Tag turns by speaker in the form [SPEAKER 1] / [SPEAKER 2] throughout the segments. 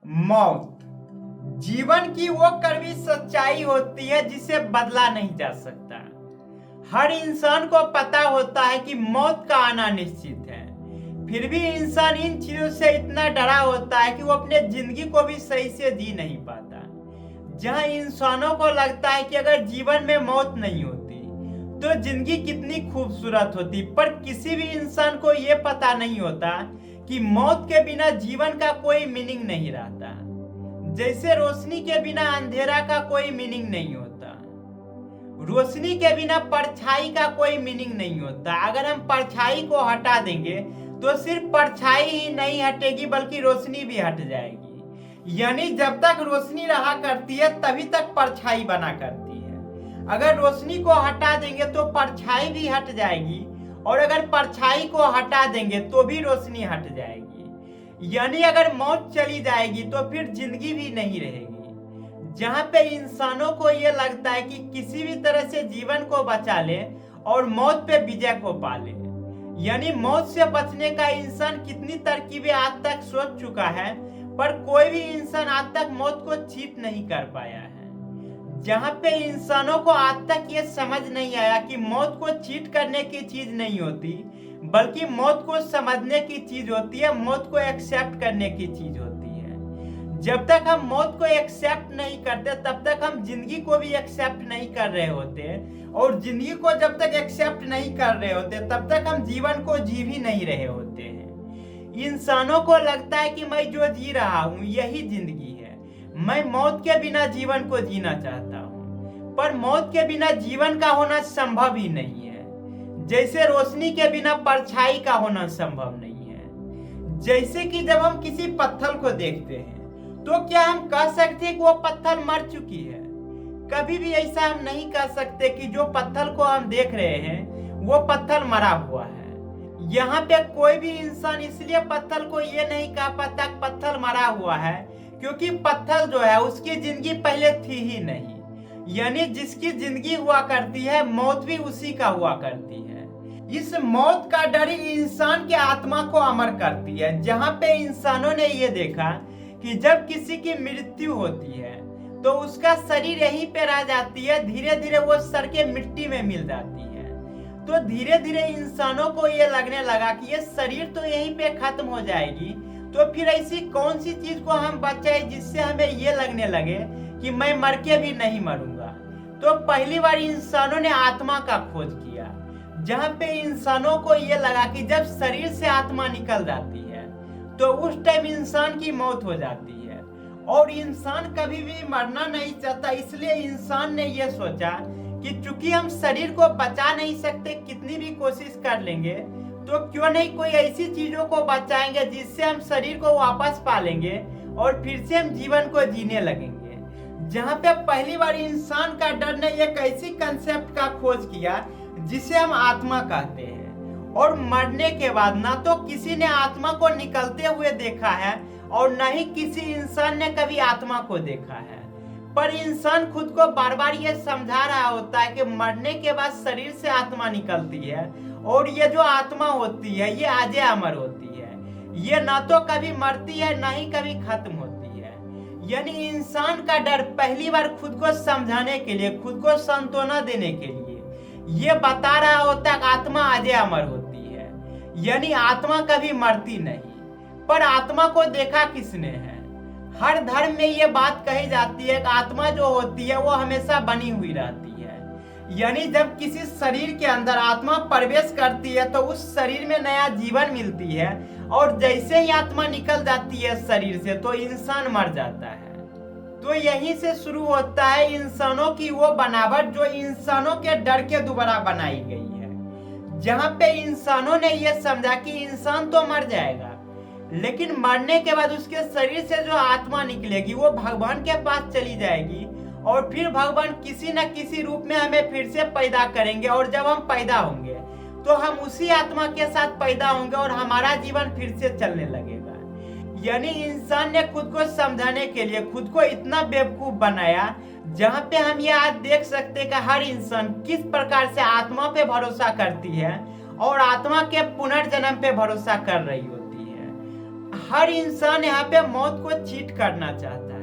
[SPEAKER 1] मौत जीवन की वो कड़वी सच्चाई होती है जिसे बदला नहीं जा सकता। हर इंसान को पता होता है कि मौत का आना निश्चित है, फिर भी इंसान इन चीजों से इतना डरा होता है कि वो अपने जिंदगी को भी सही से जी नहीं पाता। जहां इंसानों को लगता है कि अगर जीवन में मौत नहीं होती तो जिंदगी कितनी खूबसूरत होती, पर किसी भी इंसान को यह पता नहीं होता कि मौत के बिना जीवन का कोई मीनिंग नहीं रहता। जैसे रोशनी के बिना अंधेरा का कोई मीनिंग नहीं होता, रोशनी के बिना परछाई का कोई मीनिंग नहीं होता। अगर हम परछाई को हटा देंगे तो सिर्फ परछाई ही नहीं हटेगी बल्कि रोशनी भी हट जाएगी। यानी जब तक रोशनी रहा करती है तभी तक परछाई बना करती है। अगर रोशनी को हटा देंगे तो परछाई भी हट जाएगी, और अगर परछाई को हटा देंगे तो भी रोशनी हट जाएगी। यानी अगर मौत चली जाएगी तो फिर जिंदगी भी नहीं रहेगी। जहां पे इंसानों को यह लगता है कि किसी भी तरह से जीवन को बचा ले और मौत पे विजय को पाले। यानी मौत से बचने का इंसान कितनी तरकीबें आज तक सोच चुका है, पर कोई भी इंसान आज तक मौत को चीट नहीं कर पाया है। जहां पे इंसानों को आज तक ये समझ नहीं आया कि मौत को चीट करने की चीज नहीं होती, बल्कि मौत को समझने की चीज होती है, मौत को एक्सेप्ट करने की चीज होती है। जब तक हम मौत को एक्सेप्ट नहीं करते तब तक हम जिंदगी को भी एक्सेप्ट नहीं कर रहे होते, और जिंदगी को जब तक एक्सेप्ट नहीं कर रहे होते तब तक हम जीवन को जी भी नहीं रहे होते हैं। इंसानों को लगता है कि मैं जो जी रहा हूं यही जिंदगी है, मैं मौत के बिना जीवन को जीना चाहता हूं, पर मौत के बिना जीवन का होना संभव ही नहीं है। जैसे रोशनी के बिना परछाई का होना संभव नहीं है। जैसे कि जब हम किसी पत्थर को देखते हैं तो क्या हम कह सकते हैं कि वो पत्थर मर चुकी है? कभी भी ऐसा हम नहीं कह सकते कि जो पत्थर को हम देख रहे हैं वो पत्थर मरा हुआ है। यहाँ पे कोई भी इंसान इसलिए पत्थर को ये नहीं कह पाता पत्थर मरा हुआ है क्योंकि पत्थर जो है उसकी जिंदगी पहले थी ही नहीं। यानी जिसकी जिंदगी हुआ करती है मौत भी उसी का हुआ करती है। इस मौत का डर इंसान के आत्मा को अमर करती है। जहां पे इंसानों ने ये देखा कि जब किसी की मृत्यु होती है तो उसका शरीर यहीं पे रह जाती है, धीरे धीरे वो सर के मिट्टी में मिल जाती है। तो धीरे धीरे इंसानों को ये लगने लगा कि ये शरीर तो यहीं पे खत्म हो जाएगी, तो फिर ऐसी कौन सी चीज को हम बचाए जिससे हमें ये लगने लगे कि मैं मर के भी नहीं मरूंगा। तो पहली बार इंसानों ने आत्मा का खोज किया, जहां पे इंसानों को ये लगा कि जब शरीर से आत्मा निकल जाती है तो उस टाइम इंसान की मौत हो जाती है, और इंसान कभी भी मरना नहीं चाहता। इसलिए इंसान ने यह सोचा कि चूंकि हम शरीर को बचा नहीं सकते, कितनी भी कोशिश कर लेंगे, तो क्यों नहीं कोई ऐसी चीजों को बचाएंगे जिससे हम शरीर को वापस पा लेंगे और फिर से हम जीवन को जीने लगेंगे। जहां पे पहली बार इंसान का डर ने एक ऐसी कंसेप्ट का खोज किया जिसे हम आत्मा कहते हैं। और मरने के बाद ना तो किसी ने आत्मा को निकलते हुए देखा है और न ही किसी इंसान ने कभी आत्मा को देखा है, पर इंसान खुद को बार बार ये समझा रहा होता है कि मरने के बाद शरीर से आत्मा निकलती है, और ये जो आत्मा होती है ये अजय अमर होती है, ये ना तो कभी मरती है ना ही कभी खत्म होती है। यानी इंसान का डर पहली बार खुद को समझाने के लिए, खुद को सांत्वना देने के लिए ये बता रहा होता है आत्मा अजय अमर होती है, यानी आत्मा कभी मरती नहीं। पर आत्मा को देखा किसने है? हर धर्म में ये बात कही जाती है कि आत्मा जो होती है वो हमेशा बनी हुई रहती है। यानी जब किसी शरीर के अंदर आत्मा प्रवेश करती है तो उस शरीर में नया जीवन मिलती है, और जैसे ही आत्मा निकल जाती है शरीर से तो इंसान मर जाता है। तो यहीं से शुरू होता है इंसानों की वो बनावट जो इंसानों के डर के द्वारा बनाई गई है। जहां पे इंसानों ने ये समझा कि इंसान तो मर जाएगा, लेकिन मरने के बाद उसके शरीर से जो आत्मा निकलेगी वो भगवान के पास चली जाएगी, और फिर भगवान किसी न किसी रूप में हमें फिर से पैदा करेंगे, और जब हम पैदा होंगे तो हम उसी आत्मा के साथ पैदा होंगे और हमारा जीवन फिर से चलने लगेगा। यानी इंसान ने खुद को समझाने के लिए खुद को इतना बेवकूफ बनाया, जहां पे हम ये आज देख सकते हैं कि हर इंसान किस प्रकार से आत्मा पे भरोसा करती है और आत्मा के पुनर्जन्म पे भरोसा कर रही होती है। हर इंसान यहाँ पे मौत को चीट करना चाहता है,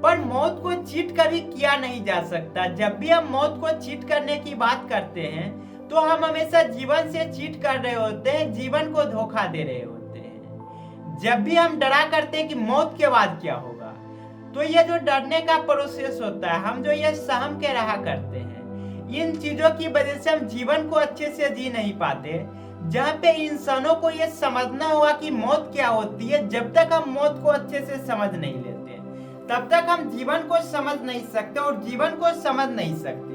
[SPEAKER 1] पर मौत को चीट कभी किया नहीं जा सकता। जब भी हम मौत को चीट करने की बात करते हैं तो हम हमेशा जीवन से चीट कर रहे होते हैं, जीवन को धोखा दे रहे होते हैं। जब भी हम डरा करते हैं कि मौत के बाद क्या होगा, तो ये जो डरने का प्रोसेस होता है, हम जो ये सहम के रहा करते हैं, इन चीजों की वजह से हम जीवन को अच्छे से जी नहीं पाते। जहाँ पे इंसानों को ये समझना होगा कि मौत क्या होती है, जब तक हम मौत को अच्छे से समझ नहीं लेते तब तक हम जीवन को समझ नहीं सकते, और जीवन को समझ नहीं सकते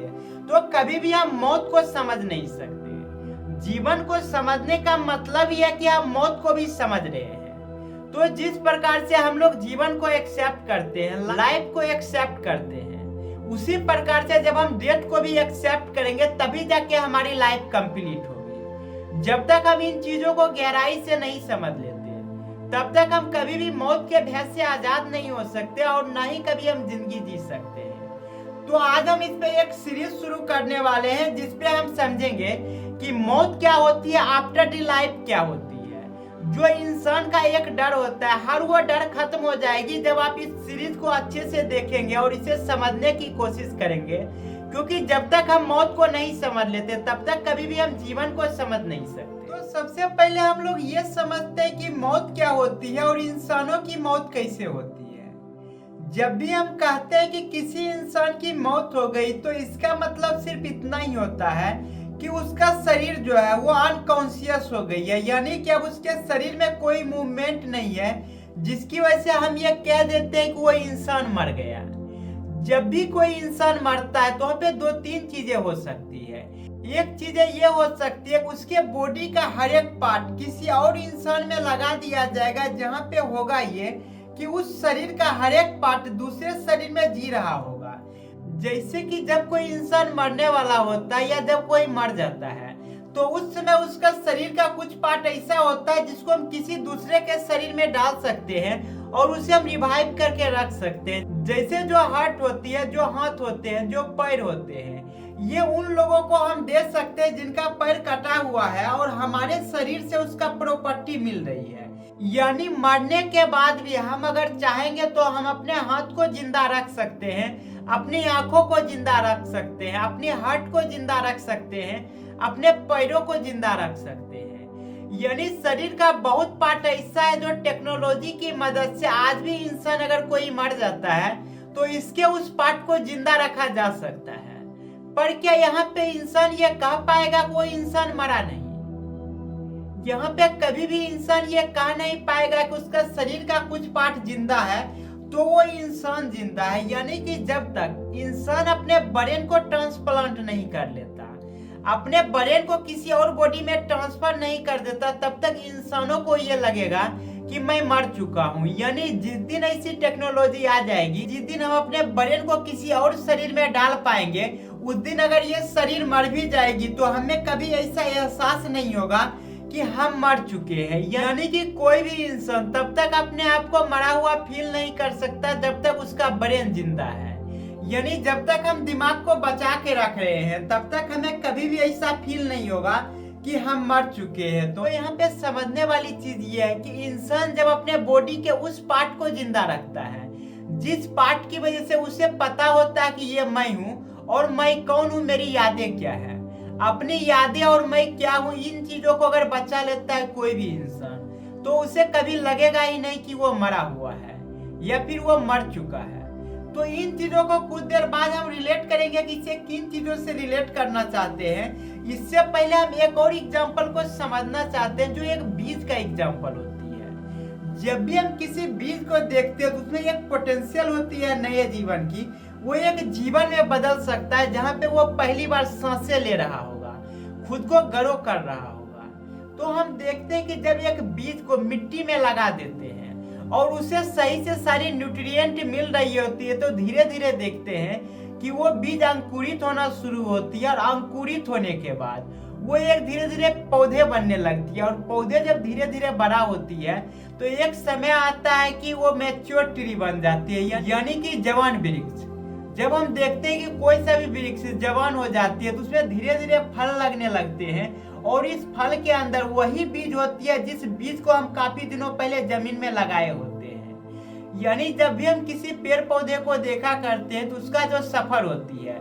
[SPEAKER 1] तो कभी भी हम मौत को समझ नहीं सकते। जीवन को समझने का मतलब ही है कि हम मौत को भी समझ रहे हैं। तो जिस प्रकार से हम लोग जीवन को एक्सेप्ट करते हैं, लाइफ को एक्सेप्ट करते हैं, उसी प्रकार से जब हम डेथ को भी एक्सेप्ट करेंगे तभी जाके हमारी लाइफ कंप्लीट होगी। जब तक हम इन चीजों को गहराई से नहीं समझ लेते तब तक हम कभी भी मौत के भय से आजाद नहीं हो सकते, और ना ही कभी हम जिंदगी जी सकते हैं। तो आज हम इस पे एक सीरीज शुरू करने वाले हैं जिसपे हम समझेंगे कि मौत क्या होती है, आफ्टर द लाइफ क्या होती है। जो इंसान का एक डर होता है, हर वो डर खत्म हो जाएगी जब आप इस सीरीज को अच्छे से देखेंगे और इसे समझने की कोशिश करेंगे। क्योंकि जब तक हम मौत को नहीं समझ लेते तब तक कभी भी हम जीवन को समझ नहीं सकते। तो सबसे पहले हम लोग ये समझते हैं कि मौत क्या होती है और इंसानों की मौत कैसे होती है। जब भी हम कहते हैं कि किसी इंसान की मौत हो गई तो इसका मतलब सिर्फ इतना ही होता है कि उसका शरीर जो है वो अनकॉन्शियस हो गई है, यानी कि अब उसके शरीर में कोई मूवमेंट नहीं है, जिसकी वजह से हम ये कह देते हैं कि वो इंसान मर गया। जब भी कोई इंसान मरता है तो वहाँ पे दो तीन चीजें हो सकती है। एक चीज ये हो सकती है उसके बॉडी का हर एक पार्ट किसी और इंसान में लगा दिया जाएगा, जहाँ पे होगा ये कि उस शरीर का हर एक पार्ट दूसरे शरीर में जी रहा होगा। जैसे कि जब कोई इंसान मरने वाला होता है या जब कोई मर जाता है तो उस समय उसका शरीर का कुछ पार्ट ऐसा होता है जिसको हम किसी दूसरे के शरीर में डाल सकते हैं और उसे हम रिवाइव करके रख सकते हैं। जैसे जो हार्ट होती है, जो हाथ होते हैं, जो पैर होते हैं, ये उन लोगों को हम दे सकते हैं जिनका पैर कटा हुआ है और हमारे शरीर से उसका प्रॉपर्टी मिल रही है। यानी मरने के बाद भी हम अगर चाहेंगे तो हम अपने हाथ को जिंदा रख सकते हैं, अपनी आंखों को जिंदा रख सकते हैं, अपने हार्ट को जिंदा रख सकते हैं, अपने पैरों को जिंदा रख सकते हैं। यानी शरीर का बहुत पार्ट ऐसा है जो टेक्नोलॉजी की मदद से आज भी इंसान अगर कोई मर जाता है तो इसके उस पार्ट को जिंदा रखा जा सकता है। पर क्या यहाँ पे इंसान ये कह पाएगा कोई इंसान मरा नहीं? यहाँ पे कभी भी इंसान ये कह नहीं पाएगा कि उसका शरीर का कुछ पार्ट जिंदा है तो वो इंसान जिंदा है। यानी कि जब तक इंसान अपने ब्रेन को ट्रांसप्लांट नहीं कर लेता, अपने ब्रेन को किसी और बॉडी में ट्रांसफर नहीं कर देता, तब तक इंसानों को ये लगेगा कि मैं मर चुका हूँ। यानी जिस दिन ऐसी टेक्नोलॉजी आ जाएगी, जिस दिन हम अपने ब्रेन को किसी और शरीर में डाल पाएंगे, उस दिन अगर ये शरीर मर भी जाएगी तो हमें कभी ऐसा एहसास नहीं होगा कि हम मर चुके हैं। यानी कि कोई भी इंसान तब तक अपने आप को मरा हुआ फील नहीं कर सकता जब तक उसका ब्रेन जिंदा है। यानी जब तक हम दिमाग को बचा के रख रहे हैं तब तक हमें कभी भी ऐसा फील नहीं होगा कि हम मर चुके हैं। तो यहाँ पे समझने वाली चीज ये है कि इंसान जब अपने बॉडी के उस पार्ट को जिंदा रखता है जिस पार्ट की वजह से उसे पता होता है कि ये मैं हूँ और मैं कौन हूँ, मेरी यादें क्या है, अपनी यादें और मैं क्या हूँ, इन चीजों को अगर बचा लेता है कोई भी इंसान तो उसे कभी लगेगा ही नहीं कि वो मरा हुआ है या फिर वो मर चुका है। तो इन चीजों को कुछ देर बाद हम रिलेट करेंगे कि इसे किन चीजों से रिलेट करना चाहते हैं। इससे पहले हम एक और एग्जांपल को समझना चाहते हैं जो एक बीज का एग्जांपल होती है। जब भी हम किसी बीज को देखते हैं तो उसमें एक पोटेंशियल होती है नए जीवन की, वो एक जीवन में बदल सकता है जहाँ पे वो पहली बार सांसें ले रहा होगा, खुद को ग्रो कर रहा होगा। तो हम देखते हैं कि जब एक बीज को मिट्टी में लगा देते हैं और उसे सही से सारी न्यूट्रिएंट मिल रही होती है तो धीरे धीरे देखते हैं कि वो बीज अंकुरित होना शुरू होती है और अंकुरित होने के बाद वो एक धीरे धीरे पौधे बनने लगती है और पौधे जब धीरे धीरे बड़ा होती है तो एक समय आता है कि वो मैच्योर ट्री बन जाती है, यानी कि जवान वृक्ष। जब हम देखते हैं कि कोई सा भी वृक्ष जवान हो जाती है तो उसमें धीरे धीरे फल लगने लगते हैं और इस फल के अंदर वही बीज होती है जिस बीज को हम काफी दिनों पहले जमीन में लगाए होते हैं। यानी जब भी हम किसी पेड़ पौधे को देखा करते हैं तो उसका जो सफर होती है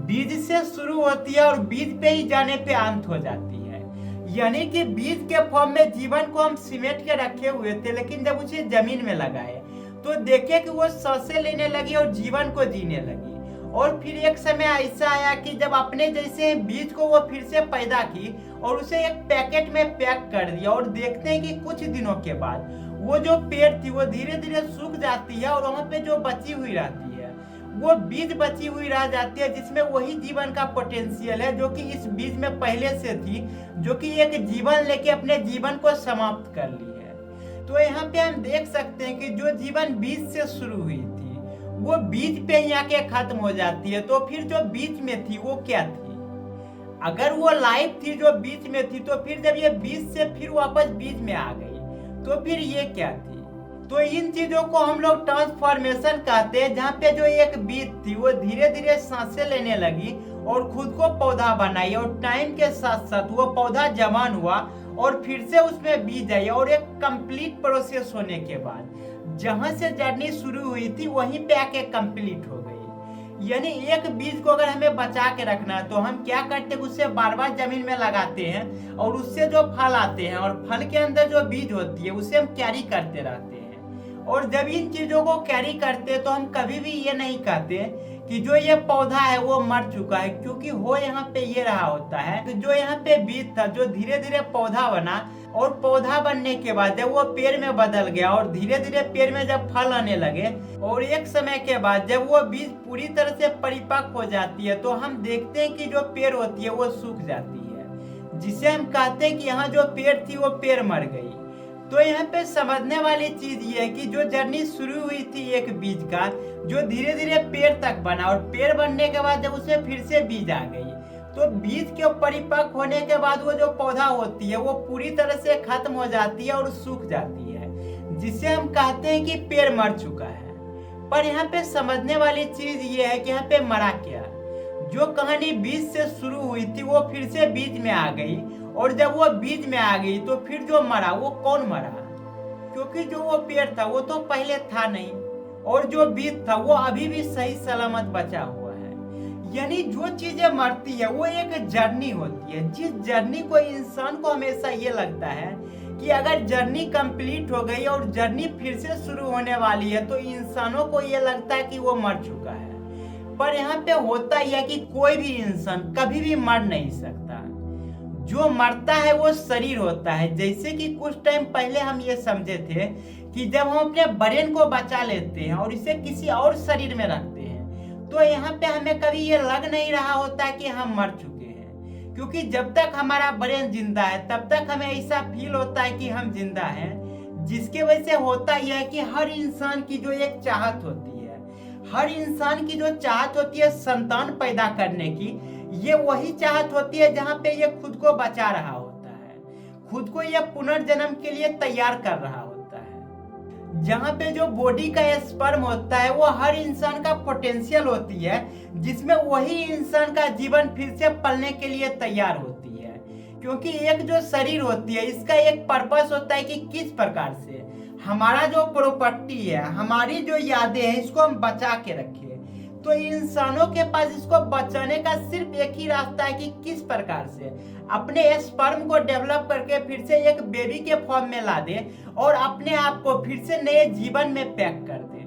[SPEAKER 1] बीज से शुरू होती है और बीज पे ही जाने पे अंत हो जाती है। यानी कि बीज के फॉर्म में जीवन को हम सिमेट के रखे हुए थे, लेकिन जब उसे जमीन में लगाए तो देखे कि वो सांसें लेने लगी और जीवन को जीने लगी। और फिर एक समय ऐसा आया कि जब अपने जैसे बीज को वो फिर से पैदा की और उसे एक पैकेट में पैक कर दिया, और देखते हैं कि कुछ दिनों के बाद वो जो पेड़ थी वो धीरे धीरे सूख जाती है और वहां पे जो बची हुई रहती है वो बीज बची हुई रह जाती है, जिसमें वही जीवन का पोटेंशियल है जो कि इस बीज में पहले से थी, जो कि एक जीवन लेके अपने जीवन को समाप्त कर ली है। तो यहाँ पे हम देख सकते हैं कि जो जीवन बीज से शुरू हुई थी वो बीज पे ही आके खत्म हो जाती है। तो फिर जो बीज में थी वो क्या थी? अगर वो लाइफ थी जो बीज में थी, तो फिर जब ये बीज से फिर वापस बीज में आ गई तो फिर ये क्या थी? तो इन चीजों को हम लोग ट्रांसफॉर्मेशन कहते हैं, जहाँ पे जो एक बीज थी वो धीरे धीरे सांसें लेने लगी और खुद को पौधा बनाई, और टाइम के साथ साथ वो पौधा जवान हुआ और फिर से उसमें बीज आई, और एक कंप्लीट प्रोसेस होने के बाद जहां से जर्नी शुरू हुई थी वहीं पे आके कंप्लीट हो गई। यानी एक बीज को अगर हमें बचा के रखना है तो हम क्या करते हैं, उससे बार बार जमीन में लगाते हैं और उससे जो फल आते हैं और फल के अंदर जो बीज होती है उसे हम कैरी करते रहते हैं। और जब इन चीजों को कैरी करते हैं तो हम कभी भी ये नहीं कहते कि जो ये पौधा है वो मर चुका है, क्योंकि हो यहाँ पे ये रहा होता है कि जो यहाँ पे बीज था जो धीरे धीरे पौधा बना, और पौधा बनने के बाद जब वो पेड़ में बदल गया और धीरे धीरे पेड़ में जब फल आने लगे, और एक समय के बाद जब वो बीज पूरी तरह से परिपक्व हो जाती है तो हम देखते हैं कि जो पेड़ होती है वो सूख जाती है, जिसे हम कहते हैं कि यहाँ जो पेड़ थी वो पेड़ मर गई। तो यहाँ पे समझने वाली चीज ये है कि जो जर्नी शुरू हुई थी एक बीज का जो धीरे धीरे पेड़ तक बना, और पेड़ बनने के बाद जब उसमें फिर से बीज आ गई, तो बीज के परिपक्व होने के बाद वो जो पौधा होती है वो पूरी तरह से खत्म हो जाती है और सूख जाती है, जिसे हम कहते हैं कि पेड़ मर चुका है। पर यहाँ पे समझने वाली चीज ये है कि यहाँ पे मरा क्या? जो कहानी बीज से शुरू हुई थी वो फिर से बीज में आ गई, और जब वो बीज में आ गई तो फिर जो मरा वो कौन मरा? क्योंकि जो वो पेड़ था वो तो पहले था नहीं, और जो बीज था वो अभी भी सही सलामत बचा हुआ है। यानी जो चीजें मरती है वो एक जर्नी होती है, जिस जर्नी को इंसान को हमेशा ये लगता है कि अगर जर्नी कंप्लीट हो गई और जर्नी फिर से शुरू होने वाली है तो इंसानों को ये लगता है कि वो मर चुका है। पर यहाँ पे होता यह है कि कोई भी इंसान कभी भी मर नहीं सकता। जो मरता है वो शरीर होता है। जैसे कि कुछ टाइम पहले हम ये समझे थे कि जब हम अपने ब्रेन को बचा लेते हैं और इसे किसी और शरीर में रखते हैं तो यहाँ पे हमें कभी ये लग नहीं रहा होता कि हम मर चुके हैं, क्योंकि जब तक हमारा ब्रेन जिंदा है तब तक हमें ऐसा फील होता है कि हम जिंदा हैं। जिसके वजह से होता यह है कि हर इंसान की जो एक चाहत होती है, हर इंसान की जो चाहत होती है संतान पैदा करने की, ये वही चाहत होती है जहाँ पे ये खुद को बचा रहा होता है, खुद को ये पुनर्जन्म के लिए तैयार कर रहा होता है। जहाँ पे जो बॉडी का स्पर्म होता है वो हर इंसान का पोटेंशियल होती है, जिसमें वही इंसान का जीवन फिर से पलने के लिए तैयार होती है। क्योंकि एक जो शरीर होती है इसका एक पर्पस होता है कि किस प्रकार से हमारा जो प्रॉपर्टी है, हमारी जो यादें हैं, इसको हम बचा के रखें। तो इंसानों के पास इसको बचाने का सिर्फ एक ही रास्ता है कि किस प्रकार से अपने स्पर्म को डेवलप करके फिर से एक बेबी के फॉर्म में ला दे और अपने आप को फिर से नए जीवन में पैक कर दे।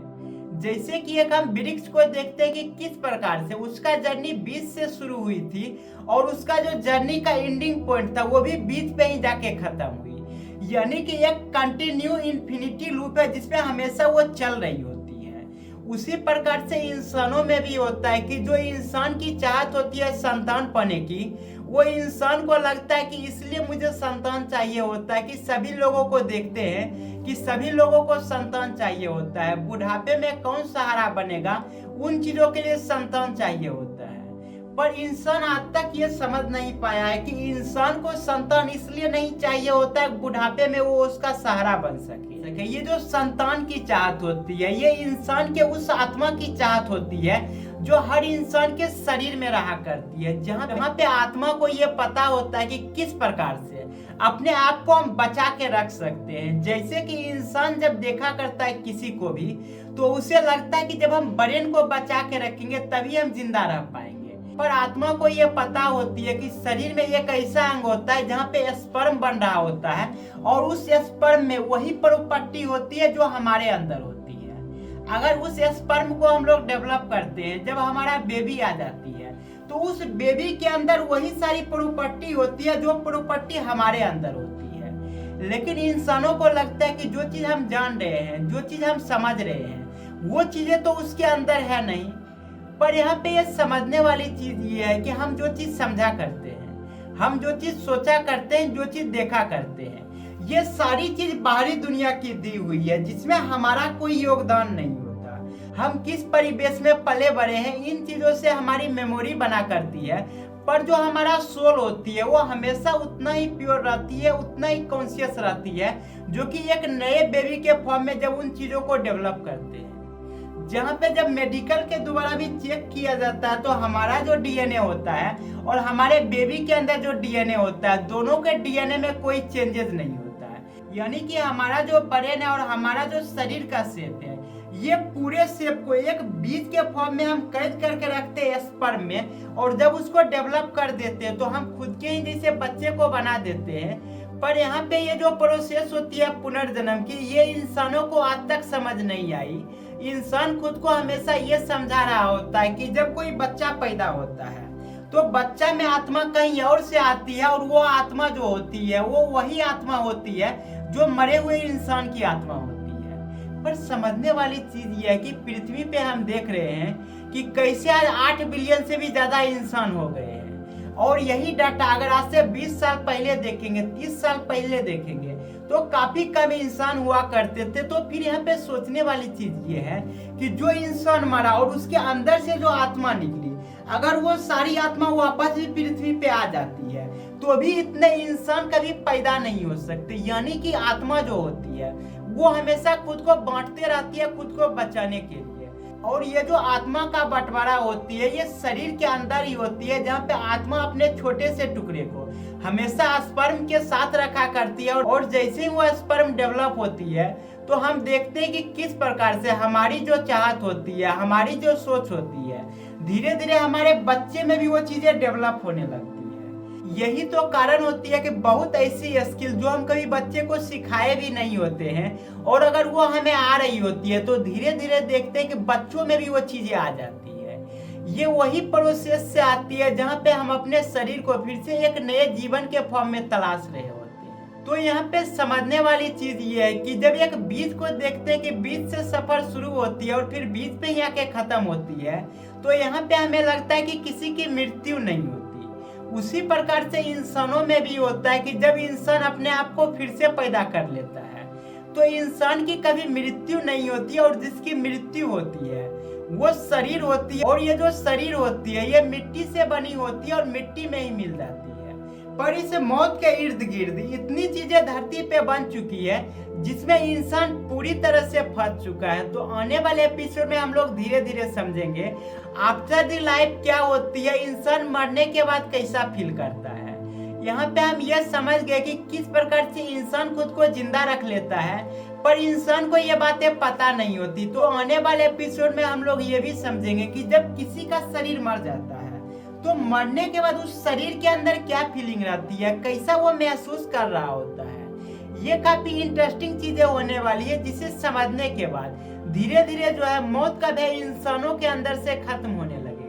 [SPEAKER 1] जैसे कि एक हम वृक्ष को देखते हैं कि किस प्रकार से उसका जर्नी बीज से शुरू हुई थी और उसका जो जर्नी का एंडिंग पॉइंट था वो भी बीज पे ही जाके खत्म हुई। यानी कि एक कंटिन्यू इन्फिनिटी लूप है जिसमें हमेशा वो चल रही होती है। उसी प्रकार से इंसानों में भी होता है कि जो इंसान की चाहत होती है संतान पाने की, वो इंसान को लगता है कि इसलिए मुझे संतान चाहिए होता है कि सभी लोगों को देखते हैं कि सभी लोगों को संतान चाहिए होता है। बुढ़ापे में कौन सहारा बनेगा, उन चीजों के लिए संतान चाहिए होता है। पर इंसान आज तक ये समझ नहीं पाया है कि इंसान को संतान इसलिए नहीं चाहिए होता है बुढ़ापे में वो उसका सहारा बन सके। ये जो संतान की चाहत होती है ये इंसान के उस आत्मा की चाहत होती है जो हर इंसान के शरीर में रहा करती है, जहाँ पे आत्मा को ये पता होता है कि किस प्रकार से अपने आप को हम बचा के रख सकते हैं। जैसे कि इंसान जब देखा करता है किसी को भी तो उसे लगता है कि जब हम ब्रेन को बचा के रखेंगे तभी हम जिंदा रह पाएंगे, पर आत्मा को ये पता होती है कि शरीर में एक ऐसा अंग होता है जहाँ पे स्पर्म बन रहा होता है और उस स्पर्म में वही प्रॉपर्टी होती है जो हमारे अंदर होती है। अगर उस स्पर्म को हम लोग डेवलप करते हैं, जब हमारा बेबी आ जाती है तो उस बेबी के अंदर वही सारी प्रॉपर्टी होती है जो प्रॉपर्टी हमारे अंदर होती है। लेकिन इंसानों को लगता है कि जो चीज हम जान रहे हैं, जो चीज हम समझ रहे हैं, वो चीजें तो उसके अंदर है नहीं। पर यहाँ पे ये समझने वाली चीज ये है कि हम जो चीज समझा करते हैं, हम जो चीज सोचा करते हैं, जो चीज देखा करते हैं, ये सारी चीज बाहरी दुनिया की दी हुई है जिसमें हमारा कोई योगदान नहीं होता। हम किस परिवेश में पले बड़े हैं इन चीजों से हमारी मेमोरी बना करती है, पर जो हमारा सोल होती है वो हमेशा उतना ही प्योर रहती है, उतना ही कॉन्शियस रहती है, जो कि एक नए बेबी के फॉर्म में जब उन चीजों को डेवलप करते हैं। जहाँ पे जब मेडिकल के द्वारा भी चेक किया जाता है तो हमारा जो डीएनए होता है और हमारे बेबी के अंदर जो डीएनए होता है, दोनों के डीएनए में कोई चेंजेस नहीं होता है। यानी कि हमारा जो ब्रेन है और हमारा जो शरीर का शेप है, ये पूरे शेप को एक बीज के फॉर्म में हम कैद करके रखते हैं स्पर्म में, और जब उसको डेवलप कर देते हैं तो हम खुद के ही जैसे बच्चे को बना देते हैं। पर यहाँ पे ये जो प्रोसेस होती है पुनर्जन्म की, ये इंसानों को आज तक समझ नहीं आई। इंसान खुद को हमेशा ये समझा रहा होता है कि जब कोई बच्चा पैदा होता है तो बच्चा में आत्मा कहीं और से आती है, और वो आत्मा जो होती है वो वही आत्मा होती है जो मरे हुए इंसान की आत्मा होती है। पर समझने वाली चीज ये है कि पृथ्वी पे हम देख रहे हैं कि कैसे आज 8 बिलियन से भी ज्यादा इंसान हो गए हैं, और यही डाटा अगर आज से 20 साल पहले देखेंगे, 30 साल पहले देखेंगे तो काफी कम इंसान हुआ करते थे। तो फिर यहाँ पे सोचने वाली चीज ये है कि जो इंसान मरा और उसके अंदर से जो आत्मा निकली, अगर वो सारी आत्मा वापस भी पृथ्वी पे आ जाती है तो भी इतने इंसान कभी पैदा नहीं हो सकते। यानी कि आत्मा जो होती है वो हमेशा खुद को बांटते रहती है, खुद को बचाने के लिए। और ये जो आत्मा का बंटवारा होती है ये शरीर के अंदर ही होती है, जहाँ पे आत्मा अपने छोटे से टुकड़े को हमेशा स्पर्म के साथ रखा करती है। और जैसे ही वो स्पर्म डेवलप होती है तो हम देखते हैं कि किस प्रकार से हमारी जो चाहत होती है, हमारी जो सोच होती है, धीरे धीरे हमारे बच्चे में भी वो चीजें डेवलप होने लगती है। यही तो कारण होती है कि बहुत ऐसी स्किल जो हम कभी बच्चे को सिखाए भी नहीं होते हैं, और अगर वो हमें आ रही होती है तो धीरे धीरे देखते हैं कि बच्चों में भी वो चीजें आ जाती है। ये वही प्रोसेस से आती है जहाँ पे हम अपने शरीर को फिर से एक नए जीवन के फॉर्म में तलाश रहे होते हैं। तो यहाँ पे समझने वाली चीज ये है कि जब एक बीज को देखते हैं कि बीज से सफर शुरू होती है और फिर बीज पे ही आके खत्म होती है, तो यहाँ पे हमें लगता है कि किसी की मृत्यु नहीं होती। उसी प्रकार से इंसानों में भी होता है कि जब इंसान अपने आप को फिर से पैदा कर लेता है तो इंसान की कभी मृत्यु नहीं होती है, और जिसकी मृत्यु होती है वो शरीर होती है, और ये जो शरीर होती है ये मिट्टी से बनी होती है और मिट्टी में ही मिल जाती है। पर इस मौत के इर्द गिर्द इतनी चीजें धरती पे बन चुकी है जिसमें इंसान पूरी तरह से फंस चुका है। तो आने वाले एपिसोड में हम लोग धीरे धीरे समझेंगे आफ्टर द लाइफ क्या होती है, इंसान मरने के बाद कैसा फील करता है। यहाँ पे हम ये समझ गए कि किस प्रकार से इंसान खुद को जिंदा रख लेता है, पर इंसान को ये बातें पता नहीं होती। तो आने वाले एपिसोड में हम लोग ये भी समझेंगे कि जब किसी का शरीर मर जाता है तो मरने के बाद उस शरीर के अंदर क्या फीलिंग रहती है, कैसा वो महसूस कर रहा होता है। ये काफी इंटरेस्टिंग चीजें होने वाली है, जिसे समझने के बाद धीरे धीरे जो है मौत का भय इंसानों के अंदर से खत्म होने लगे।